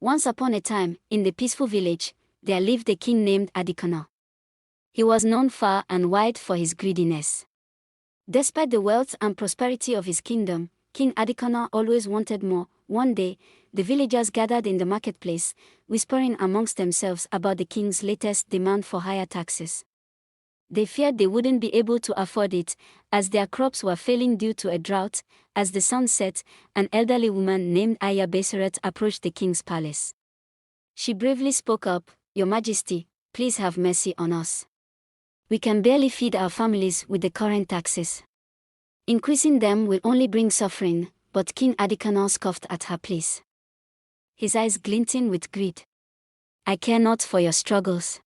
Once upon a time, in the peaceful village, there lived a king named Adikana. He was known far and wide for his greediness. Despite the wealth and prosperity of his kingdom, King Adikana always wanted more. One day, the villagers gathered in the marketplace, whispering amongst themselves about the king's latest demand for higher taxes. They feared they wouldn't be able to afford it, as their crops were failing due to a drought. As the sun set, an elderly woman named Aya Beseret approached the king's palace. She bravely spoke up, "Your Majesty, please have mercy on us. We can barely feed our families with the current taxes. Increasing them will only bring suffering." But King Adikana scoffed at her pleas, his eyes glinting with greed. "I care not for your struggles.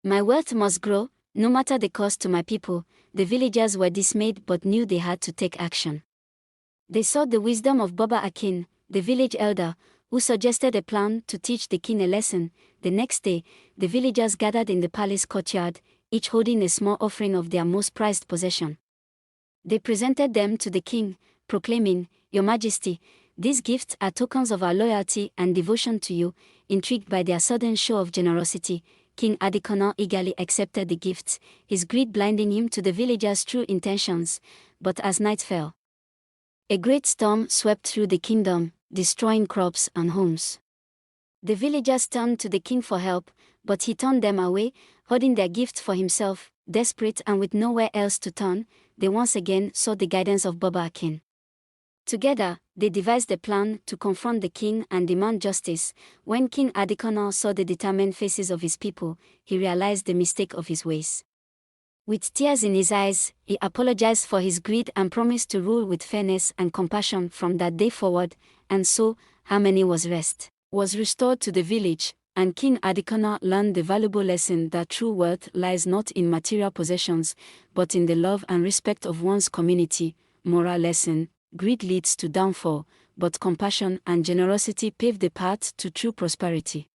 My wealth must grow, no matter the cost to my people." The villagers were dismayed but knew they had to take action. They sought the wisdom of Baba Akin, the village elder, who suggested a plan to teach the king a lesson. The next day, the villagers gathered in the palace courtyard, each holding a small offering of their most prized possession. They presented them to the king, proclaiming, "Your Majesty, these gifts are tokens of our loyalty and devotion to you." Intrigued by their sudden show of generosity, King Adikana eagerly accepted the gifts, his greed blinding him to the villagers' true intentions. But as night fell, a great storm swept through the kingdom, destroying crops and homes. The villagers turned to the king for help, but he turned them away, hoarding their gifts for himself. Desperate and with nowhere else to turn, they once again sought the guidance of Baba Akin. Together, they devised a plan to confront the king and demand justice. When King Adikana saw the determined faces of his people, he realized the mistake of his ways. With tears in his eyes, he apologized for his greed and promised to rule with fairness and compassion from that day forward, and so, harmony was restored to the village, and King Adikana learned the valuable lesson that true wealth lies not in material possessions, but in the love and respect of one's community. Moral lesson: greed leads to downfall, but compassion and generosity pave the path to true prosperity.